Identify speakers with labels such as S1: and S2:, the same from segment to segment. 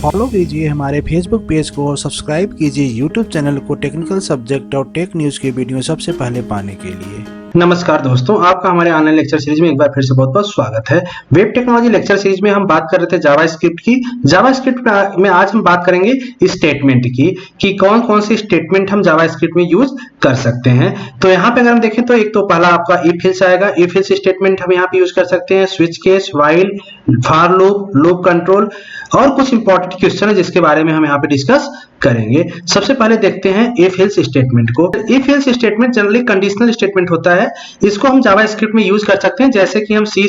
S1: Follow कीजिए हमारे Facebook page को और सब्सक्राइब कीजिए यूट्यूब चैनल को टेक्निकल सब्जेक्ट और टेक न्यूज़ के वीडियो सबसे पहले पाने के लिए।
S2: नमस्कार दोस्तों, आपका हमारे ऑनलाइन लेक्चर सीरीज में एक बार फिर से बहुत बहुत स्वागत है। वेब टेक्नोलॉजी लेक्चर सीरीज में हम बात कर रहे थे जावास्क्रिप्ट की। जावास्क्रिप्ट में आज हम बात करेंगे स्टेटमेंट की कि कौन कौन सी स्टेटमेंट हम जावास्क्रिप्ट में यूज कर सकते हैं। तो यहाँ पे अगर हम देखें तो एक तो पहला आपका इफ एल्स आएगा। इफ एल्स स्टेटमेंट हम यहाँ पे यूज कर सकते हैं, switch case, while, for loop, loop control और कुछ इंपॉर्टेंट क्वेश्चन है जिसके बारे में हम यहाँ पे डिस्कस करेंगे। सबसे पहले देखते हैं इफ एल्स स्टेटमेंट को। If else statement generally conditional statement होता है। इसको हम जावास्क्रिप्ट में यूज कर सकते हैं जैसे कि हम सी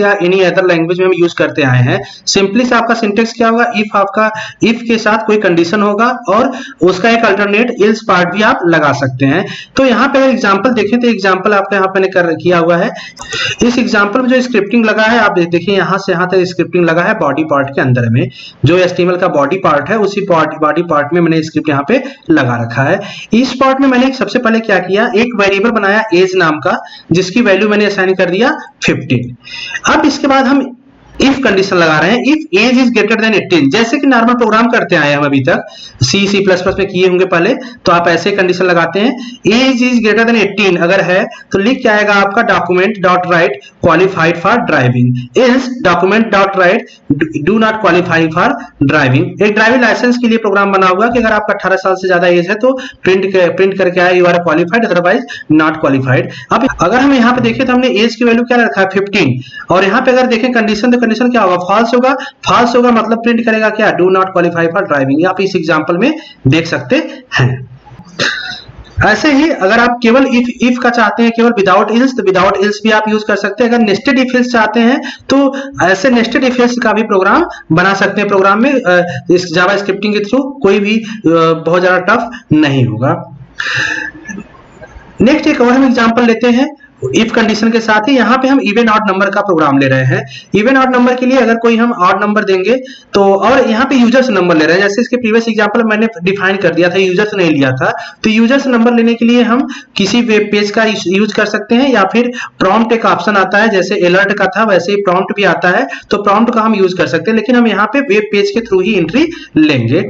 S2: या एनी अदर लैंग्वेज में हम यूज करते आए हैं। सिंपली से आपका सिंटेक्स क्या होगा, इफ आपका इफ के साथ कोई कंडीशन होगा और उसका एक अल्टरनेट एल्स पार्ट भी आप लगा सकते हैं। तो यहाँ पे अगर एग्जांपल देखें तो एग्जांपल आपका यहाँ पे किया हुआ है। इस एग्जांपल में जो स्क्रिप्टिंग लगा है आप देखिए, यहाँ से यहाँ तक स्क्रिप्टिंग लगा है बॉडी पार्ट के अंदर में। जो HTML का बॉडी पार्ट है उसी बॉडी पार्ट में मैंने स्क्रिप्ट यहाँ पे लगा रखा है। इस पार्ट में मैंने सबसे पहले क्या किया, एक वेरिएबल बनाया एज नाम का जिसकी वैल्यू मैंने असाइन कर दिया 15। अब इसके बाद हम इफ कंडीशन लगा रहे हैं, if age is greater than 18। जैसे कि नॉर्मल प्रोग्राम करते आए हम अभी तक सी में किए होंगे पहले, तो आप ऐसे कंडीशन लगाते हैं एज इज ग्रेटर देन 18 अगर है तो लिख के आएगा आपका document dot right qualified for driving, else document dot right do not qualify for driving. एक ड्राइविंग लाइसेंस के लिए प्रोग्राम बना हुआ कि अगर आपका 18 साल से ज्यादा एज है तो प्रिंट करके आया you are qualified, otherwise not qualified. अब अगर हम यहाँ पे देखें तो हमने एज की वैल्यू क्या रखा है 15 और यहाँ पे अगर देखें कंडीशन तो कंडीशन क्या होगा, फॉल्स होगा। फॉल्स होगा मतलब प्रिंट करेगा क्या, do not qualify for driving. आप इस एग्जांपल में देख सकते हैं। ऐसे ही अगर आप केवल इफ का चाहते हैं केवल विदाउट एल्स तो विदाउट एल्स भी आप यूज कर सकते हैं। अगर नेस्टेड इफ एल्स चाहते हैं तो ऐसे नेस्टेड इफ एल्स का भी प्रोग्राम बना सकते हैं। प्रोग्राम में इस जावा स्क्रिप्टिंग के थ्रू कोई भी बहुत ज्यादा टफ नहीं होगा। नेक्स्ट एक और हम एग्जांपल लेते हैं इफ कंडीशन के साथ ही। यहाँ पे हम इवन ऑड नंबर का प्रोग्राम ले रहे हैं। इवन ऑड नंबर के लिए अगर कोई हम ऑड नंबर देंगे तो, और यहाँ पे यूजर्स नंबर ले रहे हैं, जैसे इसके प्रीवियस एग्जांपल मैंने डिफाइन कर दिया था, यूजर्स नहीं लिया था। तो यूजर्स नंबर लेने के लिए हम किसी वेब पेज का यूज कर सकते हैं या फिर प्रॉम्प्ट एक ऑप्शन आता है, जैसे अलर्ट का था वैसे ही प्रॉम्प्ट भी आता है, तो प्रॉम्प्ट का हम यूज कर सकते हैं। लेकिन हम यहाँ पे वेब पेज के थ्रू ही एंट्री लेंगे।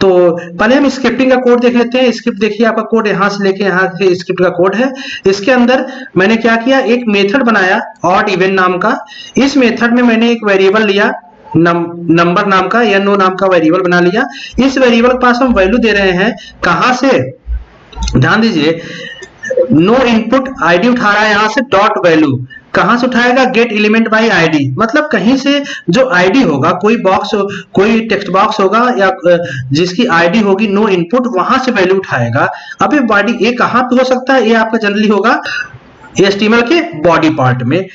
S2: तो पहले हम स्क्रिप्टिंग का कोड देख लेते हैं। स्क्रिप्ट देखिए, आपका कोड यहाँ से लेके यहाँ से स्क्रिप्ट का कोड है। इसके अंदर मैंने क्या किया, एक मेथड बनाया ऑड इवन नाम का। इस मेथड में मैंने एक वेरिएबल लिया नंबर नाम का या नो नाम का वेरिएबल बना लिया। इस वेरिएबल के पास हम वैल्यू दे रहे हैं कहां से, ध्यान दीजिए, नो इनपुट आईडी उठा रहा है यहां से, डॉट वैल्यू कहां से उठाएगा, गेट एलिमेंट बाय आईडी, मतलब कहीं से जो आईडी होगा, कोई बॉक्स कोई टेक्स्ट बॉक्स होगा या जिसकी आईडी होगी नो इनपुट, वहां से वैल्यू उठाएगा। अब ये बॉडी ये कहां पे हो सकता है, ये आपका जनरली होगा HTML के बॉडी पार्ट में।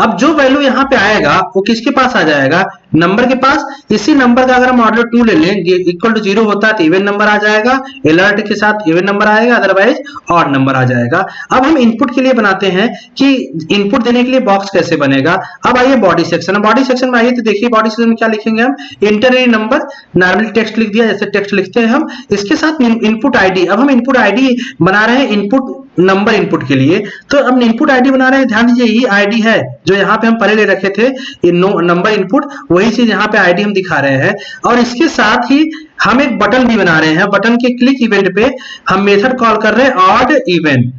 S2: अब जो वैल्यू यहाँ पे आएगा वो किसके पास आ जाएगा, नंबर के पास। इसी नंबर का अगर हम ऑर्डर 2 ले लें, इक्वल टू 0 होता है तो इवन नंबर आ जाएगा, अलर्ट के साथ इवन नंबर आएगा, अदरवाइज ऑड नंबर आ जाएगा। अब हम इनपुट के लिए बनाते हैं कि इनपुट देने के लिए बॉक्स कैसे बनेगा। अब आइए बॉडी सेक्शन, बॉडी सेक्शन में आइए तो देखिए बॉडी सेक्शन में क्या लिखेंगे हम, inter any number, normally text लिख दिया जैसे टेक्स्ट लिखते हैं हम, इसके साथ इनपुट आईडी। अब हम इनपुट आईडी बना रहे हैं इनपुट नंबर इनपुट के लिए, तो अब इनपुट आईडी बना रहे हैं। ध्यान दीजिए ये आईडी है जो यहाँ पे हम पहले ले रखे थे नंबर इनपुट, वही चीज यहाँ पे आईडी हम दिखा रहे हैं। और इसके साथ ही हम एक बटन भी बना रहे हैं। बटन के क्लिक इवेंट पे हम मेथड कॉल कर रहे हैं ऑड इवन।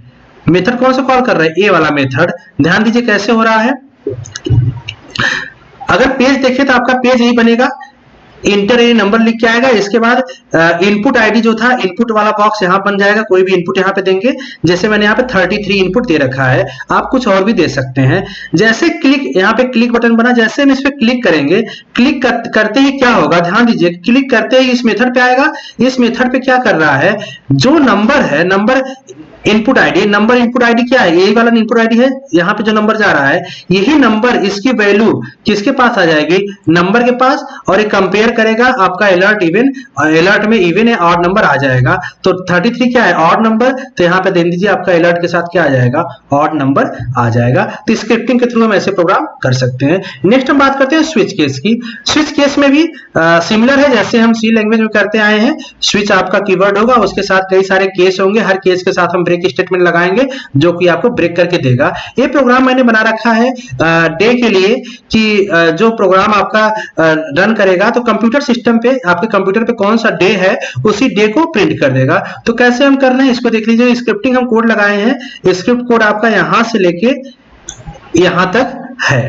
S2: मेथड कौन सा कॉल कर रहे हैं, ए वाला मेथड। ध्यान दीजिए कैसे हो रहा है। अगर पेज देखें तो आपका पेज यही बनेगा, इंटर एनी नंबर लिख के आएगा। इसके बाद इनपुट आईडी जो था, इनपुट वाला बॉक्स यहाँ बन जाएगा, कोई भी इनपुट यहाँ पे देंगे। जैसे मैंने यहाँ पे 33 इनपुट दे रखा है, आप कुछ और भी दे सकते हैं। जैसे क्लिक, यहाँ पे क्लिक बटन बना, जैसे हम इस पे क्लिक करेंगे, क्लिक करते ही क्या होगा, ध्यान दीजिए, क्लिक करते ही इस मेथड पे आएगा। इस मेथड पे क्या कर रहा है, जो नंबर है, number input ID, number input ID क्या है, यही वाला इनपुट आईडी है। यहाँ पे जो नंबर जा रहा है, यही नंबर, इसकी वैल्यू किसके पास आ जाएगी, नंबर के पास, और ये कंपेयर करेगा आपका अलर्ट इवन, अलर्ट में इवन है ऑड नंबर आ जाएगा। तो 33 क्या है, ऑड नंबर, तो यहाँ पे दे दीजिए आपका अलर्ट के साथ क्या आ जाएगा, ऑड नंबर आ जाएगा। तो स्क्रिप्टिंग के थ्रू हम ऐसे प्रोग्राम कर सकते हैं। नेक्स्ट हम बात करते हैं स्विच केस की। स्विच केस में भी सिमिलर है जैसे हम सी लैंग्वेज में करते आए हैं। स्विच आपका कीवर्ड होगा, उसके साथ कई सारे केस होंगे, हर केस के साथ हम ब्रेक स्टेटमेंट लगाएंगे जो कि आपको ब्रेक करके देगा। ये प्रोग्राम मैंने बना रखा है डे के लिए कि जो प्रोग्राम आपका रन करेगा तो कंप्यूटर सिस्टम पे, आपके कंप्यूटर पे कौन सा डे है उसी डे को प्रिंट कर देगा। तो कैसे हम कर रहे हैं इसको देख लीजिए। स्क्रिप्टिंग हम कोड लगाए हैं, स्क्रिप्ट कोड आपका यहां से लेके यहां तक है।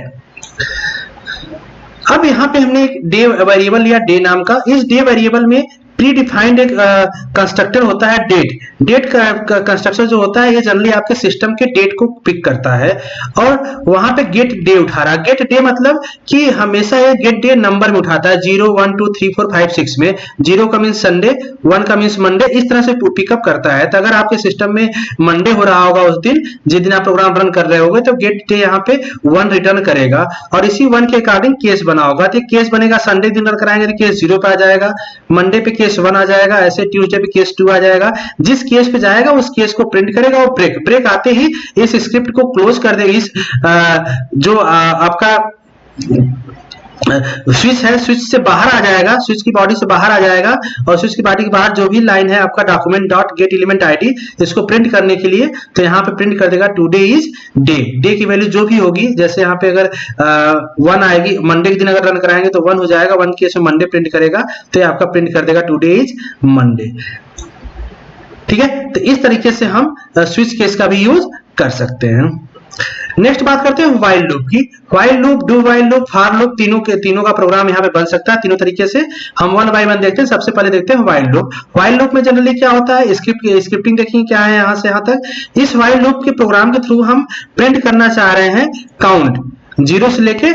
S2: अब यहाँ पे हमने एक डे वेरिएबल लिया, डे नाम का। इस डे वेरिएबल में प्री डिफाइंड एक कंस्ट्रक्टर होता है डेट। डेट का कंस्ट्रक्टर जो होता है ये जनरली आपके सिस्टम के डेट को पिक करता है और वहां पे गेट डे उठा रहा है। गेट डे मतलब कि हमेशा ये गेट डे नंबर में उठाता है 0 1 2 3 4 5 6 में। 0 का मीन्स संडे, 1 का मीन्स मंडे, इस तरह से पिकअप करता है। तो अगर आपके सिस्टम में मंडे हो रहा होगा उस दिन जिस दिन आप प्रोग्राम रन कर रहे होंगे तो गेट डे यहाँ पे 1 रिटर्न करेगा और इसी 1 के अकॉर्डिंग केस बना होगा। तो केस बनेगा संडे दिन रन कराएंगे तो केस 0 पे आ जाएगा, मंडे पे केस 1 आ जाएगा, ऐसे ट्यूसडे पे केस 2 आ जाएगा। जिस केस पे जाएगा उस केस को प्रिंट करेगा और ब्रेक आते ही इस स्क्रिप्ट को क्लोज कर देगा। इस जो आपका स्विच है, स्विच से बाहर आ जाएगा, स्विच की बॉडी से बाहर आ जाएगा और स्विच की बॉडी के बाहर जो भी लाइन है आपका document dot gate element ID, इसको प्रिंट करने के लिए तो यहाँ पे प्रिंट कर देगा टुडे इज डे। डे की वैल्यू जो भी होगी, जैसे यहाँ पे अगर 1 आएगी, मंडे के दिन अगर रन कराएंगे तो 1 हो जाएगा, 1 केस में मंडे प्रिंट करेगा तो ये आपका प्रिंट कर देगा टुडे इज मंडे। ठीक है, तो इस तरीके से हम स्विच केस का भी यूज कर सकते हैं। नेक्स्ट बात करते हैं व्हाइल लूप की। While loop, do while loop, for loop, तीनों का प्रोग्राम यहाँ पे बन सकता है तीनों तरीके से। हम वन बाय वन देखते हैं। सबसे पहले देखते हैं व्हाइल लूप। व्हाइल लूप में जनरली क्या होता है, स्क्रिप्टिंग देखिए क्या है यहाँ से यहाँ तक। इस व्हाइल लूप के प्रोग्राम के थ्रू हम प्रिंट करना चाह रहे हैं काउंट, 0 से लेके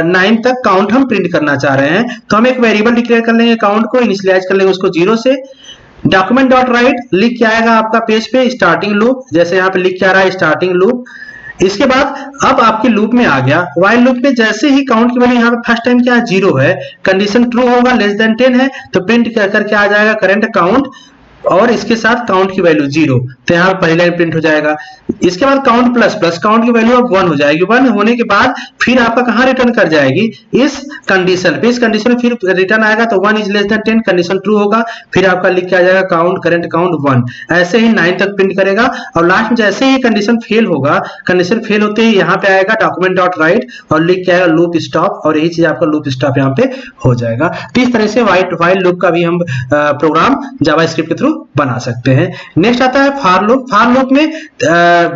S2: 9 तक काउंट हम प्रिंट करना चाह रहे हैं। तो हम एक वेरिएबल डिक्लेयर कर लेंगे, काउंट को इनिशियलाइज कर लेंगे उसको 0 से। डॉक्यूमेंट डॉट राइट लिख के आएगा आपका पेज पे स्टार्टिंग लूप, जैसे यहाँ पे लिख के आ रहा है स्टार्टिंग लूप। इसके बाद अब आपके लूप में आ गया। व्हाइल लूप में जैसे ही काउंट की वैल्यू यहाँ पे फर्स्ट टाइम क्या है 0 है, कंडीशन ट्रू होगा, लेस देन 10 है तो प्रिंट करके आ जाएगा करंट काउंट और इसके साथ काउंट की वैल्यू 0, तो यहाँ पहली लाइन प्रिंट हो जाएगा। इसके बाद काउंट प्लस प्लस, काउंट की वैल्यू अब 1 हो जाएगी। 1 होने के बाद फिर आपका कहाँ रिटर्न कर जाएगी, इस कंडीशन पे। इस कंडीशन में फिर रिटर्न आएगा तो 1 is less than 10, condition true होगा, फिर आपका लिख के आ जाएगा काउंट करंट काउंट 1। ऐसे ही 9 तक प्रिंट करेगा और लास्ट में जैसे ही कंडीशन फेल होगा, कंडीशन फेल होते ही यहाँ पे आएगा डॉक्यूमेंट डॉट राइट और लिख के आएगा लूप स्टॉप और यही चीज आपका लूप स्टॉप यहाँ पे हो जाएगा। तो इस तरह से व्हाइल लूप का भी हम प्रोग्राम जावास्क्रिप्ट के थ्रू बना सकते हैं। नेक्स्ट आता है फॉर लूप। फॉर लूप में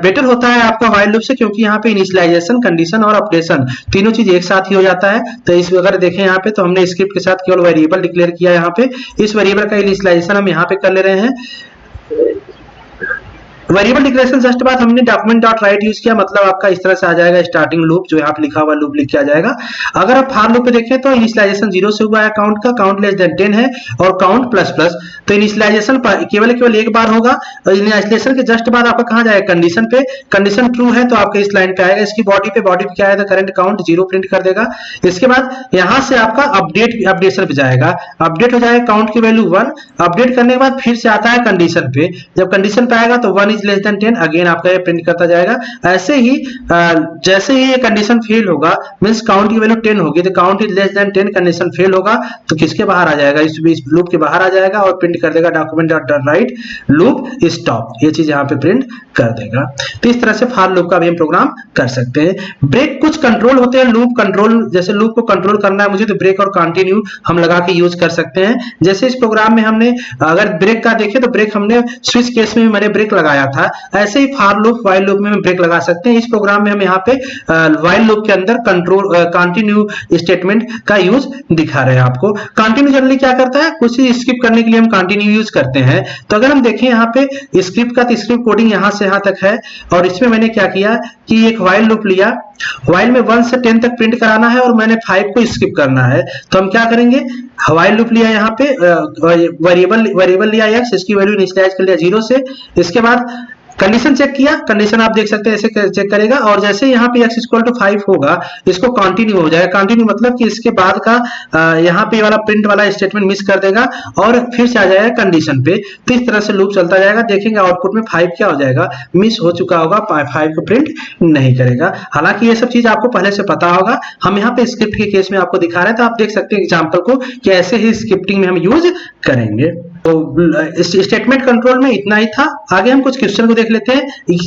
S2: बेटर होता है आपका व्हाइल लूप से, क्योंकि यहाँ पे इनिशियलाइजेशन, कंडीशन और अपडेशन तीनों चीज एक साथ ही हो जाता है। तो इस अगर देखें यहाँ पे तो हमने स्क्रिप्ट के साथ केवल वेरिएबल डिक्लेयर किया यहाँ पे, इस वेरिएबल का इनिशियलाइजेशन हम यहाँ पे कर ले रहे हैं। वेरिएबल डिक्लेरेशन जस्ट बाद हमने डॉक्यूमेंट डॉट राइट यूज किया, मतलब आपका इस तरह से आ जाएगा स्टार्टिंग लूप, जो यहाँ पे लिखा हुआ लूप लिख के आ जाएगा। अगर आप फॉर लूप पे देखें तो इनिशियलाइजेशन 0 से हुआ है काउंट का, काउंट लेस देन 10 है और काउंट प्लस प्लस, तो इनिशियलाइजेशन केवल एक बार होगा और इनिशियलाइजेशन के जस्ट बाद आपका कहाँ जाएगा कंडीशन पे। कंडीशन ट्रू है तो आपके इस लाइन पे आएगा, इसकी बॉडी पे क्या आएगा करंट काउंट 0 प्रिंट कर देगा। इसके बाद यहाँ से आपका अपडेशन पे जाएगा, अपडेट हो जाएगा काउंट की वैल्यू 1, अपडेट करने के बाद फिर से आता है कंडीशन पे, जब कंडीशन पे आएगा तो 1 इज लेस देन 10, अगेन आपका ये प्रिंट करता जाएगा। ऐसे ही जैसे ही ये कंडीशन फेल होगा, मींस काउंट की वैल्यू 10 होगी तो count is less than 10, condition fail होगा तो किसके बाहर आ जाएगा, इस लूप के बाहर आ जाएगा और प्रिंट कर देगा document dot right loop stop, ये चीज यहाँ पे प्रिंट कर देगा। तो इस तरह से फॉर लूप का भी हम प्रोग्राम कर सकते हैं। ब्रेक कुछ कंट्रोल होते हैं, लूप कंट्रोल, जैसे लूप को कंट्रोल करना है मुझे तो ब्रेक और कंटिन्यू हम लगा के यूज कर सकते हैं। जैसे इस प्रोग्राम में हमने अगर ब्रेक का देखें तो ब्रेक हमने स्विच केस में मैंने ब्रेक लगाया था, ऐसे ही फॉर लूप व्हाइल लूप में हम ब्रेक लगा सकते हैं। इस प्रोग्राम में हम यहाँ पे व्हाइल लूप के अंदर कंट्रोल कंटिन्यू स्टेटमेंट का यूज दिखा रहे हैं आपको। कंटिन्यू जनरली क्या करता है, कुछ स्किप करने के लिए हम कंटिन्यू यूज करते हैं। तो अगर हम देखें यहाँ पे स्क्रिप्ट का, तो स्क्रिप्ट कोडिंग यहाँ से यहाँ तक है और इसमें मैंने क्या किया कि एक व्हाइल लूप लिया, व्हाइल में 1 से 10 तक प्रिंट कराना है और मैंने 5 को स्किप करना है। तो हम क्या करेंगे, व्हाइल लूप लिया यहाँ पे, वेरिएबल लिया x, इसकी वैल्यू इनिशियलाइज कर लिया 0 से। इसके बाद कंडीशन चेक किया, कंडीशन आप देख सकते हैं ऐसे चेक करेगा और जैसे यहाँ पे x इक्वल टू 5 होगा इसको कंटिन्यू हो जाएगा। कंटिन्यू मतलब कि इसके बाद का यहाँ पे वाला प्रिंट वाला स्टेटमेंट मिस कर देगा और फिर से आ जाएगा कंडीशन पे। तो इस तरह से लूप चलता जाएगा। देखेंगे आउटपुट में 5 क्या हो जाएगा, मिस हो चुका होगा, 5 को प्रिंट नहीं करेगा। हालांकि ये सब चीज आपको पहले से पता होगा, हम यहाँ पे स्क्रिप्ट के केस में आपको दिखा रहे हैं तो आप देख सकते हैं एग्जाम्पल को कि ऐसे ही स्क्रिप्टिंग में हम यूज करेंगे। तो स्टेटमेंट कंट्रोल में इतना ही था। आगे हम कुछ क्वेश्चन को देख लेते हैं।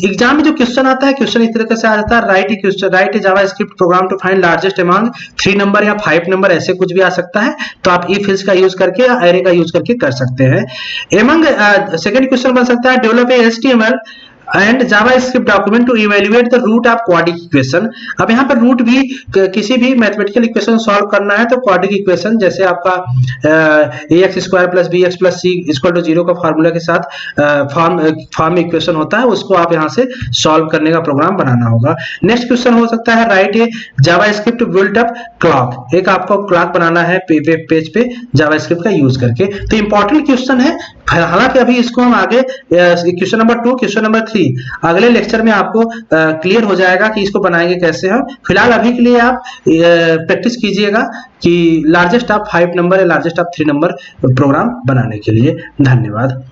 S2: एग्जाम में जो क्वेश्चन आता है, क्वेश्चन इस तरीके से आ जाता है, write a JavaScript program to find largest among 3 number या 5 नंबर, ऐसे कुछ भी आ सकता है। तो आप इफ एल्स का यूज करके या एरे का यूज करके कर सकते हैं। सेकंड क्वेश्चन बन सकता है, develop a HTML and JavaScript document to evaluate the root of quadratic equation. अब यहाँ पर रूट भी किसी भी मैथमेटिकल इक्वेशन सॉल्व करना है तो क्वाड्रिक इक्वेशन, जैसे आपका ax² + bx + c = 0 का फार्मूला के साथ फॉर्म इक्वेशन होता है, उसको आप यहाँ से सॉल्व करने का प्रोग्राम बनाना होगा। नेक्स्ट क्वेश्चन हो सकता है, write a JavaScript built up clock. एक आपको क्लॉक बनाना है वेब पेज पे जावास्क्रिप्ट का यूज करके। तो इंपॉर्टेंट क्वेश्चन है, हालांकि अभी इसको हम आगे क्वेश्चन नंबर 2, क्वेश्चन नंबर 3 अगले लेक्चर में आपको क्लियर हो जाएगा कि इसको बनाएंगे कैसे हम। फिलहाल अभी के लिए आप प्रैक्टिस कीजिएगा कि लार्जेस्ट ऑफ 5 नंबर या लार्जेस्ट ऑफ 3 नंबर प्रोग्राम बनाने के लिए। धन्यवाद।